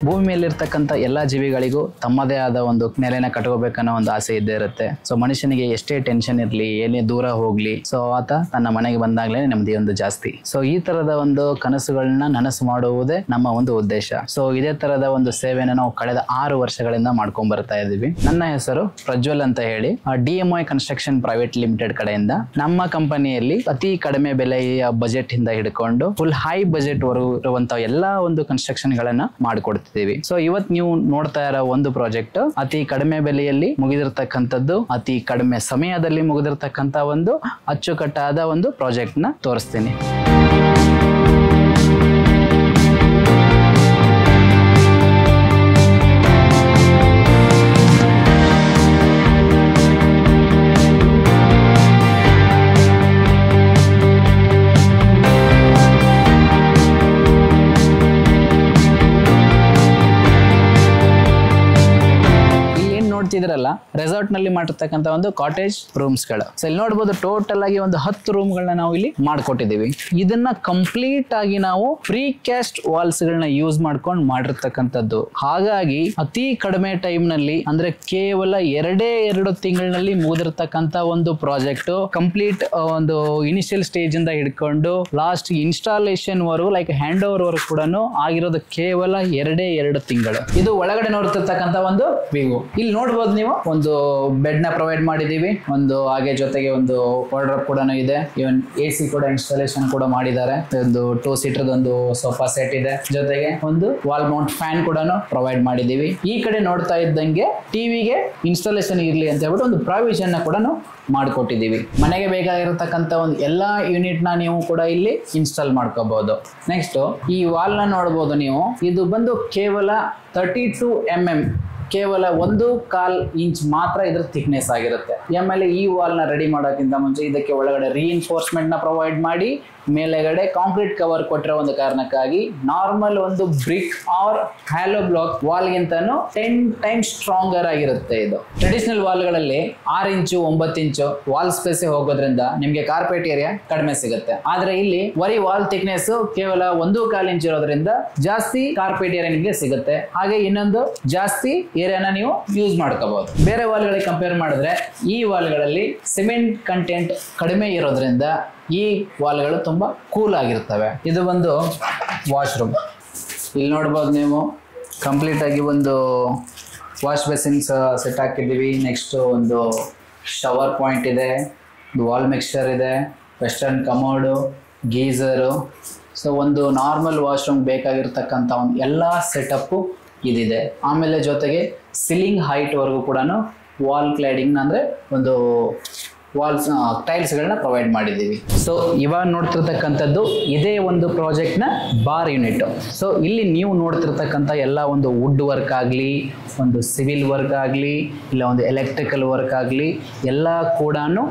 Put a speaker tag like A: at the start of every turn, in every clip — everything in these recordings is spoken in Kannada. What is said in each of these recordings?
A: ಭೂಮಿ ಮೇಲಿರ್ತಕ್ಕಂಥ ಎಲ್ಲಾ ಜೀವಿಗಳಿಗೂ ತಮ್ಮದೇ ಆದ ಒಂದು ನೆಲೆನ ಕಟ್ಕೋಬೇಕನ್ನೋ ಒಂದು ಆಸೆ ಇದ್ದೇ ಇರುತ್ತೆ. ಸೊ ಮನುಷ್ಯನಿಗೆ ಎಷ್ಟೇ ಟೆನ್ಷನ್ ಇರ್ಲಿ, ಏನೇ ದೂರ ಹೋಗ್ಲಿ, ಸೊ ಆತ ತನ್ನ ಮನೆಗೆ ಬಂದಾಗ್ಲೇ ನೆಮ್ಮದಿ ಒಂದು ಜಾಸ್ತಿ. ಸೊ ಈ ತರದ ಒಂದು ಕನಸುಗಳನ್ನ ನನಸು ಮಾಡುವುದೇ ನಮ್ಮ ಒಂದು ಉದ್ದೇಶ. ಸೊ ಇದೇ ತರದ ಒಂದು ಸೇವೆನ ನಾವು ಕಳೆದ 6 ವರ್ಷಗಳಿಂದ ಮಾಡ್ಕೊಂಡ್ ಬರ್ತಾ ಇದೀವಿ. ನನ್ನ ಹೆಸರು ಪ್ರಜ್ವಲ್ ಅಂತ ಹೇಳಿ, DMI ಕನ್ಸ್ಟ್ರಕ್ಷನ್ ಪ್ರೈವೇಟ್ ಲಿಮಿಟೆಡ್ ಕಡೆಯಿಂದ ನಮ್ಮ ಕಂಪನಿಯಲ್ಲಿ ಅತಿ ಕಡಿಮೆ ಬೆಲೆಯ ಬಜೆಟ್ ಇಂದ ಹಿಡ್ಕೊಂಡು ಫುಲ್ ಹೈ ಬಜೆಟ್ ವರೆಗೂ ಇರುವಂತಹ ಎಲ್ಲಾ ಒಂದು ಕನ್ಸ್ಟ್ರಕ್ಷನ್ ಗಳನ್ನ ಮಾಡಿಕೊಡ್ತೀವಿ. ಸೊ ಇವತ್ತು ನೀವು ನೋಡ್ತಾ ಇರೋ ಒಂದು ಪ್ರಾಜೆಕ್ಟ್ ಅತಿ ಕಡಿಮೆ ಬೆಲೆಯಲ್ಲಿ ಮುಗಿದಿರ್ತಕ್ಕಂಥದ್ದು, ಅತಿ ಕಡಿಮೆ ಸಮಯದಲ್ಲಿ ಮುಗಿದಿರ್ತಕ್ಕಂಥ ಒಂದು ಅಚ್ಚುಕಟ್ಟಾದ ಒಂದು ಪ್ರಾಜೆಕ್ಟ್ ನ ತೋರಿಸ್ತೀನಿ. ನೋಡ್ತಿದ್ರಲ್ಲ, ರೆಸಾರ್ಟ್ ನಲ್ಲಿ ಮಾಡಿರ್ತಕ್ಕಂಥ ಒಂದು ಕಾಟೇಜ್ ರೂಮ್ಸ್ ಗಳು. ಸೊ ಇಲ್ಲಿ ನೋಡಬಹುದು ಟೋಟಲ್ ಆಗಿ ಒಂದು 10 ರೂಮ್ ಗಳನ್ನ ನಾವು ಇಲ್ಲಿ ಮಾಡ್ಕೊಟ್ಟಿದೀವಿ. ಇದನ್ನ ಕಂಪ್ಲೀಟ್ ಆಗಿ ನಾವು ಪ್ರೀ ಕ್ಯಾಸ್ಟ್ ವಾಲ್ಸ್ ಗಳನ್ನ ಯೂಸ್ ಮಾಡ್ಕೊಂಡು ಮಾಡಿರ್ತಕ್ಕಂಥದ್ದು. ಹಾಗಾಗಿ ಅತಿ ಕಡಿಮೆ ಟೈಮ್ ನಲ್ಲಿ, ಅಂದ್ರೆ ಕೇವಲ 2 ತಿಂಗಳಲ್ಲಿ ಮುಗಿದಿರ್ತಕ್ಕಂಥ ಒಂದು ಪ್ರಾಜೆಕ್ಟ್ ಕಂಪ್ಲೀಟ್ ಒಂದು ಇನಿಷಿಯಲ್ ಸ್ಟೇಜ್ ಇಂದ ಹಿಡ್ಕೊಂಡು ಲಾಸ್ಟ್ ಇನ್ಸ್ಟಾಲೇಷನ್ ವರೆಗೂ ಲೈಕ್ ಹ್ಯಾಂಡ್ ಓವರ್ ವರೆಗೂ ಕೂಡ ಆಗಿರೋದು ಕೇವಲ 2 ತಿಂಗಳು. ಇದು ಒಳಗಡೆ ನೋಡ್ತಿರ್ತಕ್ಕಂಥ ಒಂದು ವ್ಯೂ. ಇಲ್ಲಿ ನೋಡಬಹುದು ನೀವು, ಒಂದು ಬೆಡ್ ನ ಪ್ರೊವೈಡ್ ಮಾಡಿದೀವಿ, ಒಂದು ಹಾಗೆ ಜೊತೆಗೆ ಒಂದು ವಾರ್ಡ್ರೋಬ್ ಕೂಡ ಇದೆ, ಇವನ್ AC ಕೂಡ ಇನ್ಸ್ಟಾಲೇಷನ್ ಕೂಡ ಮಾಡಿದ್ದಾರೆ. ಒಂದು 2 ಸೀಟರ್ ಒಂದು ಸೋಫಾ ಸೆಟ್ ಇದೆ, ಜೊತೆಗೆ ಒಂದು ವಾಲ್ ಮೌಂಟ್ ಫ್ಯಾನ್ ಕೂಡ ಪ್ರೊವೈಡ್ ಮಾಡಿದೀವಿ. ಈ ಕಡೆ ನೋಡ್ತಾ ಇದ್ದಂಗೆ ಟಿವಿಗೆ ಇನ್ಸ್ಟಾಲೇಷನ್ ಇರ್ಲಿ ಅಂತ ಹೇಳ್ಬಿಟ್ಟು ಒಂದು ಪ್ರಾವಿಷನ್ ನ ಕೂಡ ಮಾಡಿಕೊಟ್ಟಿದ್ದೀವಿ. ಮನೆಗೆ ಬೇಕಾಗಿರತಕ್ಕಂತ ಒಂದು ಎಲ್ಲಾ ಯೂನಿಟ್ ನ ನೀವು ಕೂಡ ಇಲ್ಲಿ ಇನ್ಸ್ಟಾಲ್ ಮಾಡ್ಕೋಬಹುದು. ನೆಕ್ಸ್ಟ್ ಈ ವಾಲ್ ನ ನೋಡಬಹುದು ನೀವು, ಇದು ಬಂದು ಕೇವಲ 32 mm, ಕೇವಲ 1/4 ಇಂಚ್ ಮಾತ್ರ ಇದ್ರ ಥಿಕ್ನೆಸ್ ಆಗಿರುತ್ತೆ. ಆಮೇಲೆ ಈ ವಾಲ್ ನ ರೆಡಿ ಮಾಡೋಕ್ಕಿಂತ ಮುಂಚೆ ಇದಕ್ಕೆ ಒಳಗಡೆ ರೀಇನ್ಫೋರ್ಸ್ಮೆಂಟ್ ನ ಪ್ರೊವೈಡ್ ಮಾಡಿ ಮೇಲೆಗಡೆ ಕಾಂಕ್ರೀಟ್ ಕವರ್ ಕೊಟ್ಟಿರೋ ಒಂದು ಕಾರಣಕ್ಕಾಗಿ ನಾರ್ಮಲ್ ಒಂದು brick or hollow block wall ಗಿಂತನೂ 10 ಟೈಮ್ಸ್ ಸ್ಟ್ರಾಂಗರ್ ಆಗಿರುತ್ತೆ. ಇದು ಟ್ರೆಡಿಷನಲ್ ವಾಲ್ ಗಳಲ್ಲಿ 6 ಇಂಚು 9 ಇಂಚು ವಾಲ್ ಸ್ಪೇಸ್ ಹೋಗೋದ್ರಿಂದ ನಿಮ್ಗೆ ಕಾರ್ಪೆಟ್ ಏರಿಯಾ ಕಡಿಮೆ ಸಿಗುತ್ತೆ. ಆದ್ರೆ ಇಲ್ಲಿ ಬರೀ ವಾಲ್ ಥಿಕ್ನೆಸ್ ಕೇವಲ 1/4 ಇಂಚ್ ಇರೋದ್ರಿಂದ ಜಾಸ್ತಿ ಕಾರ್ಪೆಟ್ ಏರಿಯಾ ನಿಮ್ಗೆ ಸಿಗುತ್ತೆ. ಹಾಗೆ ಇನ್ನೊಂದು ಜಾಸ್ತಿ ಏರಿಯಾನ ನೀವು ಯೂಸ್ ಮಾಡ್ಕೋಬಹುದು. ಬೇರೆ ವಾಲ್ ಗಳಿಗೆ ಕಂಪೇರ್ ಮಾಡಿದ್ರೆ ಈ ವಾಲ್ ಗಳಲ್ಲಿ ಸಿಮೆಂಟ್ ಕಂಟೆಂಟ್ ಕಡಿಮೆ ಇರೋದ್ರಿಂದ ಈ ವಾಲ್ಗಳು ತುಂಬಾ ಕೂಲ್ ಆಗಿರ್ತವೆ. ಇದು ಒಂದು ವಾಶ್ರೂಮ್. ಇಲ್ಲಿ ನೋಡ್ಬೋದು ನೀವು, ಕಂಪ್ಲೀಟ್ ಆಗಿ ಒಂದು ವಾಶ್ ಬೇಸಿನ್ಸ್ ಸೆಟ್ ಹಾಕಿದ್ದೀವಿ. ನೆಕ್ಸ್ಟ್ ಒಂದು ಶವರ್ ಪಾಯಿಂಟ್ ಇದೆ, ವಾಲ್ ಮಿಕ್ಸ್ಚರ್ ಇದೆ, ವೆಸ್ಟರ್ನ್ ಕಮೋಡು, ಗೀಸರು. ಸೊ ಒಂದು ನಾರ್ಮಲ್ ವಾಶ್ರೂಮ್ ಬೇಕಾಗಿರ್ತಕ್ಕಂಥ ಒಂದು ಎಲ್ಲ ಸೆಟಪ್ಪು ಇದಿದೆ. ಆಮೇಲೆ ಜೊತೆಗೆ ಸೀಲಿಂಗ್ ಹೈಟ್ ವರೆಗೂ ಕೂಡ ವಾಲ್ ಕ್ಲೈಡಿಂಗ್ ಅಂದ್ರೆ ಒಂದು ವಾಲ್ಸ್ ಟೈಲ್ಸ್ ಗಳನ್ನ ಪ್ರೊವೈಡ್ ಮಾಡಿದ್ದೀವಿ. ಸೊ ಇವಾಗ ನೋಡ್ತಿರ್ತಕ್ಕಂಥದ್ದು ಇದೇ ಒಂದು ಪ್ರಾಜೆಕ್ಟ್ ನ ಬಾರ್ ಯೂನಿಟ್. ಸೊ ಇಲ್ಲಿ ನೀವು ನೋಡ್ತಿರ್ತಕ್ಕಂಥ ಎಲ್ಲ ಒಂದು ವುಡ್ ವರ್ಕ್ ಆಗಲಿ, ಒಂದು ಸಿವಿಲ್ ವರ್ಕ್ ಆಗಲಿ, ಇಲ್ಲ ಒಂದು ಎಲೆಕ್ಟ್ರಿಕಲ್ ವರ್ಕ್ ಆಗಲಿ, ಎಲ್ಲ ಕೂಡ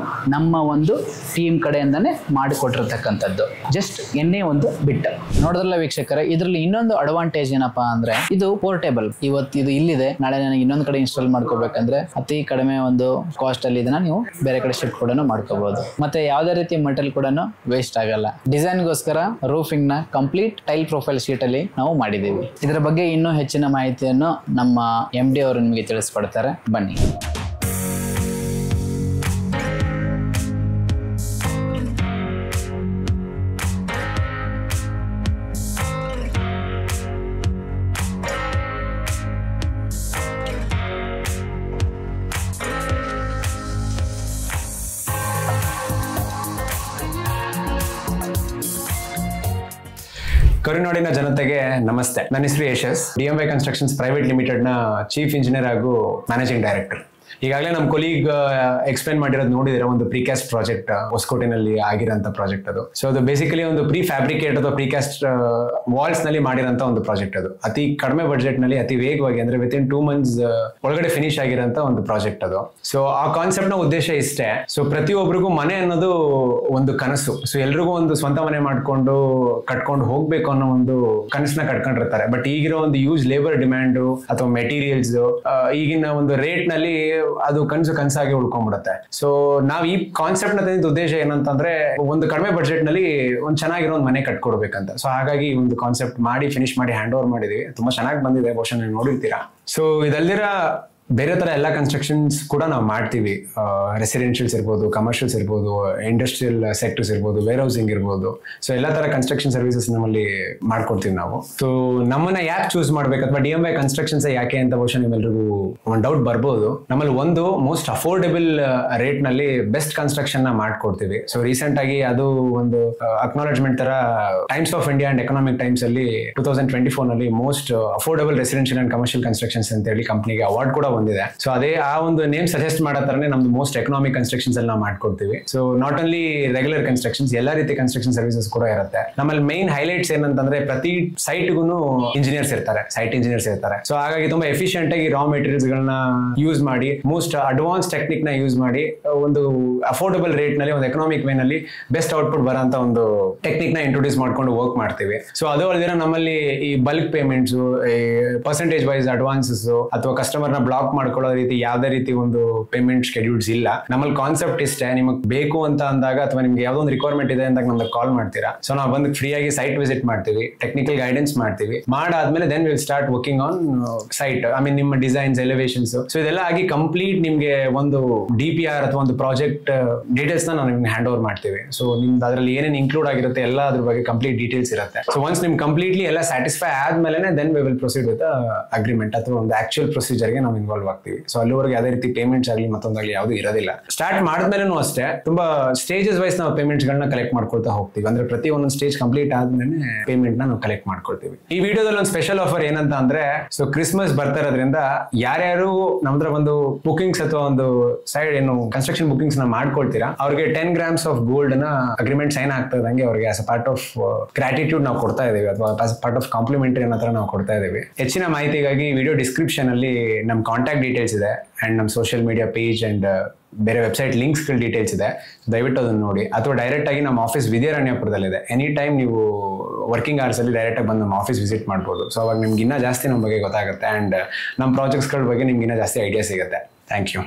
A: ನಮ್ಮ ಒಂದು ಟೀಮ್ ಕಡೆಯಿಂದಾನೆ ಮಾಡಿಕೊಟ್ಟಿರ್ತಕ್ಕಂಥದ್ದು. ಜಸ್ಟ್ ಎನ್ನೇ ಒಂದು ಬಿಟ್ ನೋಡಿದ್ರಲ್ಲ ವೀಕ್ಷಕರೇ. ಇದರಲ್ಲಿ ಇನ್ನೊಂದು ಅಡ್ವಾಂಟೇಜ್ ಏನಪ್ಪಾ ಅಂದ್ರೆ ಇದು ಪೋರ್ಟೇಬಲ್. ಇವತ್ತು ಇದು ಇಲ್ಲಿದೆ, ನಾಳೆ ನನಗೆ ಇನ್ನೊಂದು ಕಡೆ ಇನ್ಸ್ಟಾಲ್ ಮಾಡ್ಕೋಬೇಕಂದ್ರೆ ಅತಿ ಕಡಿಮೆ ಒಂದು ಕಾಸ್ಟ್ ಅಲ್ಲಿ ಇದನ್ನ ನೀವು ಬೇರೆ ಕಡೆ ಶಿಫ್ಟ್ ಕೂಡ ಮಾಡ್ಕೋಬಹುದು. ಮತ್ತೆ ಯಾವುದೇ ರೀತಿ ಮೆಟೀರಿಯಲ್ ಕೂಡ ವೇಸ್ಟ್ ಆಗಲ್ಲ. ಡಿಸೈನ್ ಗೋಸ್ಕರ ರೂಫಿಂಗ್ ನ ಕಂಪ್ಲೀಟ್ ಟೈಲ್ ಪ್ರೊಫೈಲ್ ಶೀಟ್ ಅಲ್ಲಿ ನಾವು ಮಾಡಿದ್ದೀವಿ. ಇದರ ಬಗ್ಗೆ ಇನ್ನೂ ಹೆಚ್ಚಿನ ಮಾಹಿತಿಯನ್ನು ನಮ್ಮ MD ಅವರು ನಿಮಗೆ ತಿಳಿಸ್ಕೊಡ್ತಾರೆ, ಬನ್ನಿ.
B: ಕರುನಾಡಿನ ಜನತೆಗೆ ನಮಸ್ತೆ. ನನ್ನ ಹೆಸರು ಯಶಸ್, DMI ಕನ್ಸ್ಟ್ರಕ್ಷನ್ಸ್ ಪ್ರೈವೇಟ್ ಲಿಮಿಟೆಡ್ ನ ಚೀಫ್ ಇಂಜಿನಿಯರ್ ಹಾಗೂ ಮ್ಯಾನೇಜಿಂಗ್ ಡೈರೆಕ್ಟರ್. ಈಗಾಗಲೇ ನಮ್ಮ ಕೊಲೀಗ್ ಎಕ್ಸ್ಪ್ಲೇನ್ ಮಾಡಿರೋದು ನೋಡಿದ್ರೆ, ಒಂದು ಪ್ರಿಕಾಸ್ಟ್ ಪ್ರಾಜೆಕ್ಟ್ ಹೊಸಕೋಟೆನಲ್ಲಿ ಆಗಿರೋಂಥ ಪ್ರಾಜೆಕ್ಟ್ ಅದು. ಸೊ ಅದು ಬೇಸಿಕಲಿ ಒಂದು ಪ್ರೀ ಫ್ಯಾಬ್ರಿಕೇಟ್ ಅಥವಾ ಪ್ರಿಕಾಸ್ಟ್ ವಾಲ್ಸ್ ನಲ್ಲಿ ಮಾಡಿರೋಂಥ ಒಂದು ಪ್ರಾಜೆಕ್ಟ್. ಅದು ಅತಿ ಕಡಿಮೆ ಬಡ್ಜೆಟ್ ನಲ್ಲಿ ಅತಿ ವೇಗವಾಗಿ, ಅಂದ್ರೆ ವಿತಿನ್ 2 months ಒಳಗಡೆ ಫಿನಿಶ್ ಆಗಿರೋಂಥ ಒಂದು ಪ್ರಾಜೆಕ್ಟ್ ಅದು. ಸೊ ಆ ಕಾನ್ಸೆಪ್ಟ್ ನ ಉದ್ದೇಶ ಇಷ್ಟೇ. ಸೊ ಪ್ರತಿಯೊಬ್ಬರಿಗೂ ಮನೆ ಅನ್ನೋದು ಒಂದು ಕನಸು. ಸೊ ಎಲ್ರಿಗೂ ಒಂದು ಸ್ವಂತ ಮನೆ ಮಾಡ್ಕೊಂಡು ಕಟ್ಕೊಂಡು ಹೋಗ್ಬೇಕು ಅನ್ನೋ ಒಂದು ಕನಸನ್ನ ಕಟ್ಕೊಂಡಿರ್ತಾರೆ. ಬಟ್ ಈಗಿರೋ ಒಂದು ಯೂಸ್ ಲೇಬರ್ ಡಿಮ್ಯಾಂಡ್ ಅಥವಾ ಮೆಟೀರಿಯಲ್ಸ್, ಈಗಿನ ಒಂದು ರೇಟ್ ನಲ್ಲಿ ಅದು ಕನಸಾಗಿ ಉಳ್ಕೊಂಡ್ಬಿಡುತ್ತೆ. ಸೊ ನಾವ್ ಈ ಕಾನ್ಸೆಪ್ಟ್ ನ ತಂದಿದ್ದ ಉದ್ದೇಶ ಏನಂತಂದ್ರೆ ಒಂದು ಕಡಿಮೆ ಬಡ್ಜೆಟ್ ನಲ್ಲಿ ಒಂದು ಚೆನ್ನಾಗಿರೋ ಒಂದು ಮನೆ ಕಟ್ಕೊಡ್ಬೇಕಂತ. ಸೊ ಹಾಗಾಗಿ ಒಂದು ಕಾನ್ಸೆಪ್ಟ್ ಮಾಡಿ ಫಿನಿಶ್ ಮಾಡಿ ಹ್ಯಾಂಡ್ ಓವರ್ ಮಾಡಿದೀವಿ. ತುಂಬಾ ಚೆನ್ನಾಗಿ ಬಂದಿದೆ, ಬಹುಶಃ ನೀವು ನೋಡಿರ್ತೀರಾ. ಸೊ ಇದಲ್ದಿರ ಬೇರೆ ತರ ಎಲ್ಲ ಕನ್ಸ್ಟ್ರಕ್ಷನ್ಸ್ ಕೂಡ ನಾವು ಮಾಡ್ತೀವಿ. ರೆಸಿಡೆನ್ಷಿಯಲ್ಸ್ ಇರ್ಬೋದು, ಕಮರ್ಷಿಯಲ್ಸ್ ಇರ್ಬೋದು, ಇಂಡಸ್ಟ್ರಿಯಲ್ ಸೆಕ್ಟರ್ಸ್ ಇರ್ಬೋದು, ವೇರ್ ಹೌಸಿಂಗ್ ಇರ್ಬೋದು. ಸೊ ಎಲ್ಲಾ ತರ ಕನ್ಸ್ಟ್ರಕ್ಷನ್ ಸರ್ವಿಸಸ್ ನಮ್ಮಲ್ಲಿ ಮಾಡ್ಕೊಡ್ತೀವಿ ನಾವು. ಸೊ ನಮ್ಮನ್ನ ಯಾಕೆ ಚೂಸ್ ಮಾಡ್ಬೇಕು ಅಥವಾ DMY ಕನ್ಸ್ಟ್ರಕ್ಷನ್ಸ್ ಯಾಕೆ ಅಂತ ಬಹುಶಃ ನಿಮ್ಮೆಲ್ರಿಗೂ ಒಂದು ಡೌಟ್ ಬರ್ಬೋದು. ನಮ್ಮಲ್ಲಿ ಒಂದು ಮೋಸ್ಟ್ ಅಫೋರ್ಡೆಬಲ್ ರೇಟ್ ನಲ್ಲಿ ಬೆಸ್ಟ್ ಕನ್ಸ್ಟ್ರಕ್ಷನ್ ನ ಮಾಡ್ಕೊಡ್ತೀವಿ. ಸೊ ರೀಸೆಂಟ್ ಆಗಿ ಅದು ಒಂದು ಅಕ್ನಾಲೆಜ್ಮೆಂಟ್ ತರ times of India and economic times ಅಲ್ಲಿ 2024 ನಲ್ಲಿ most affordable residential and commercial constructions ಅಂತ ಹೇಳಿ ಕಂಪ್ನಿಗೆ ಅವಾರ್ಡ್ ಕೂಡ ಬಂದಿದೆ. ಸೊ ಅದೇ ಆ ಒಂದು ನೇಮ್ ಸಜೆಸ್ಟ್ ಮಾಡೋ ತರನೇ ನಮ್ದು ಮೋಸ್ಟ್ ಎಕನಾಮಿಕ್ ಕನ್ಸ್ಟ್ರಕ್ಷನ್ಸ್ ಅಲ್ಲಿ ನಾವು ಮಾಡ್ಕೊಡ್ತೀವಿ. So not only regular constructions, ಎಲ್ಲಾ ರೀತಿ ಕನ್ಸ್ಟ್ರಕ್ಷನ್ ಸರ್ವಿಸಸ್ ಕೂಡ ಇರುತ್ತೆ. ನಮ್ಮಲ್ಲಿ ಮೈನ್ ಹೈಲೈಟ್ಸ್ ಏನಂತಂದ್ರೆ ಪ್ರತಿ ಸೈಟ್ಗೂ ಇಂಜಿನಿಯರ್ಸ್ ಇರ್ತಾರೆ, ಸೈಟ್ ಇಂಜಿನಿಯರ್ಸ್ ಇರ್ತಾರೆ. ಸೊ ಹಾಗಾಗಿ ತುಂಬಾ ಎಫಿಷಿಯಂಟ್ ಆಗಿ ರಾ ಮೆಟೀರಿಯಲ್ಸ್ ಗಳನ್ನ ಯೂಸ್ ಮಾಡಿ, ಮೋಸ್ಟ್ ಅಡ್ವಾನ್ಸ್ ಟೆಕ್ನಿಕ್ ನ ಯೂಸ್ ಮಾಡಿ ಒಂದು ಅಫೋರ್ಡಬಲ್ ರೇಟ್ ನಲ್ಲಿ ಒಂದು ಎಕನಾಮಿಕ್ ವೇ ನಲ್ಲಿ ಬೆಸ್ಟ್ ಔಟ್ಪುಟ್ ಬರೋಂತ ಒಂದು ಟೆಕ್ನಿಕ್ ನ ಇಂಟ್ರೊಡ್ಯೂಸ್ ಮಾಡ್ಕೊಂಡು ವರ್ಕ್ ಮಾಡ್ತೀವಿ. ಸೊ ಅದು ಅಲ್ದಿರ ನಮ್ಮಲ್ಲಿ ಈ bulk payments, percentage wise advances ಅಥವಾ ಕಸ್ಟಮರ್ ನ ಬ್ಲಾಕ್ ಮಾಡ್ಕೊಳ್ಳೋ ರೀತಿ ಯಾವ್ದೇ ರೀತಿ ಒಂದು ಪೇಮೆಂಟ್ ಶೆಡ್ಯೂಲ್ಸ್ ಇಲ್ಲ. ನಮ್ಮಲ್ಲಿ ಕಾನ್ಸೆಪ್ಟ್ ಇಷ್ಟೇ, ನಿಮಗೆ ಬೇಕು ಅಂತ ಅಂದಾಗ ಅಥವಾ ನಿಮ್ಗೆ ಯಾವ್ದೋ ಒಂದು ರಿಕ್ವೈರ್ಮೆಂಟ್ ಇದೆ ಅಂದಾಗ ನಮ್ಗೆ ಕಾಲ್ ಮಾಡ್ತೀರಾ. ಸೊ ನಾವು ಬಂದು ಫ್ರೀ ಆಗಿ ಸೈಟ್ ವಿಸಿಟ್ ಮಾಡ್ತೀವಿ, ಟೆಕ್ನಿಕಲ್ ಗೈಡೆನ್ಸ್ ಮಾಡ್ತೀವಿ. ಮಾಡಾದ್ಮೇಲೆ then will start working on site. I mean ನಿಮ್ಮ ಡಿಸೈನ್ಸ್, ಎಲಿವೇಶನ್ಸ್, ಸೊ ಇದೆಲ್ಲ ಆಗಿ ಕಂಪ್ಲೀಟ್ ನಿಮ್ಗೆ ಒಂದು DPR ಅಥವಾ ಒಂದು ಪ್ರಾಜೆಕ್ಟ್ ಡೀಟೇಲ್ಸ್ ನ ನಾವು ನಿಮ್ಗೆ ಹ್ಯಾಂಡ್ ಓವರ್ ಮಾಡ್ತೀವಿ. ಸೊ ನಿಮ್ದು ಅದರಲ್ಲಿ ಏನೇನು ಇನ್ಕ್ಲೂಡ್ ಆಗಿರುತ್ತೆ ಎಲ್ಲ ಅದ್ರ ಬಗ್ಗೆ ಕಂಪ್ಲೀಟ್ ಡೀಟೇಲ್ಸ್ ಇರುತ್ತೆ. ಸೊ ಒನ್ಸ್ ನಿಮ್ಗೆ ಕಂಪ್ಲೀಟ್ಲಿ ಎಲ್ಲ ಸ್ಯಾಟಿಸ್ಫೈ ಆದ್ಮೇಲೆ then we will proceed with agreement ಅಥವಾ ಒಂದು ಆಕ್ಚುಯಲ್ ಪ್ರೊಸೀಜರ್ಗೆ ನಾವು ಇನ್ವಾಲ್ವ್ ಆಗ್ತೀವಿ. ಸೊ ಅಲ್ಲಿವರೆಗೆ ಯಾವುದೇ ರೀತಿ ಪೇಮೆಂಟ್ಸ್ ಆಗಲಿ ಮತ್ತೊಂದಾಗಲಿ ಯಾವುದು ಇರೋದಿಲ್ಲ. ಸ್ಟಾರ್ಟ್ ಮಾಡಿದ್ಮೇಲೆ ಅಷ್ಟೇ ತುಂಬಾ ಸ್ಟೇಜಸ್ ವೈಸ್ ನಾವು ಪೇಮೆಂಟ್ಸ್ ಗಳನ್ನ ಕಲೆಕ್ಟ್ ಮಾಡ್ಕೊಳ್ತಾ ಹೋಗ್ತೀವಿ. ಅಂದ್ರೆ ಪ್ರತಿ ಒಂದೊಂದು ಸ್ಟೇಜ್ ಕಂಪ್ಲೀಟ್ ಆದ್ಮೇಲೆ ಪೇಮೆಂಟ್ ನಾವು ಕಲೆಕ್ಟ್ ಮಾಡ್ಕೊಳ್ತೀವಿ. ಈ ವಿಡಿಯೋದಲ್ಲಿ ಒಂದು ಸ್ಪೆಷಲ್ ಆಫರ್ ಏನಂತ ಅಂದ್ರೆ, ಸೊ ಕ್ರಿಸ್ಮಸ್ ಬರ್ತಾ ಇರೋದ್ರಿಂದ ಯಾರ್ಯಾರು ನಮ್ದ್ರ ಒಂದು ಬುಕಿಂಗ್ಸ್ ಅಥವಾ ಒಂದು ಸೈಡ್ ಏನು ಕನ್ಸ್ಟ್ರಕ್ಷನ್ ಬುಕಿಂಗ್ಸ್ ನ ಮಾಡ್ಕೊಳ್ತೀರಾ ಅವ್ರಿಗೆ 10 grams ಆಫ್ ಗೋಲ್ಡ್ ನ ಅಗ್ರಿಮೆಂಟ್ ಸೈನ್ ಆಗ್ತದಂಗೆ ಅವ್ರಿಗೆ as a part of gratitude ನಾವು ಕೊಡ್ತಾ ಇದೀವಿ, ಅಥವಾ ಪಾರ್ಟ್ ಆಫ್ ಕಾಂಪ್ಲಿಮೆಂಟರಿ ಅನ್ನೋ ತರ ನಾವು ಕೊಡ್ತಾ ಇದೀವಿ. ಹೆಚ್ಚಿನ ಮಾಹಿತಿಗಾಗಿ ವಿಡಿಯೋ ಡಿಸ್ಕ್ರಿಪ್ಷನ್ ಅಲ್ಲಿ ನಮ್ ಕಾಂಟ್ಯಾಕ್ಟ್ ಡೀಟೇಲ್ಸ್ ಇದೆ ಅಂಡ್ ನಮ್ಮ ಸೋಷಿಯಲ್ ಮೀಡಿಯಾ ಪೇಜ್ ಅಂಡ್ ಬೇರೆ ವೆಬ್ಸೈಟ್ ಲಿಂಕ್ಸ್ ಗಳ ಡೀಟೇಲ್ಸ್ ಇದೆ. ದಯವಿಟ್ಟು ಅದನ್ನು ನೋಡಿ. ಅಥವಾ ಡೈರೆಕ್ಟ್ ಆಗಿ ನಮ್ಮ ಆಫೀಸ್ ವಿದ್ಯಾರಣ್ಯಪುರದಲ್ಲಿದೆ. ಎನಿ ಟೈಮ್ ನೀವು ವರ್ಕಿಂಗ್ ಅವರ್ಸ್ ಅಲ್ಲಿ ಡೈರೆಕ್ಟ್ ಆಗಿ ಬಂದು ನಮ್ಮ ಆಫೀಸ್ ವಿಸಿಟ್ ಮಾಡ್ಬೋದು. ಸೊ ಅವಾಗ ನಿಮ್ಗೆ ಇನ್ನೂ ಜಾಸ್ತಿ ನಮ್ಮ ಬಗ್ಗೆ ಗೊತ್ತಾಗುತ್ತೆ ಅಂಡ್ ನಮ್ಮ ಪ್ರಾಜೆಕ್ಟ್ಸ್ ಗಳ ಬಗ್ಗೆ ನಿಮ್ಗೆ ಇನ್ನೂ ಜಾಸ್ತಿ ಐಡಿಯಾ ಸಿಗುತ್ತೆ. Thank you.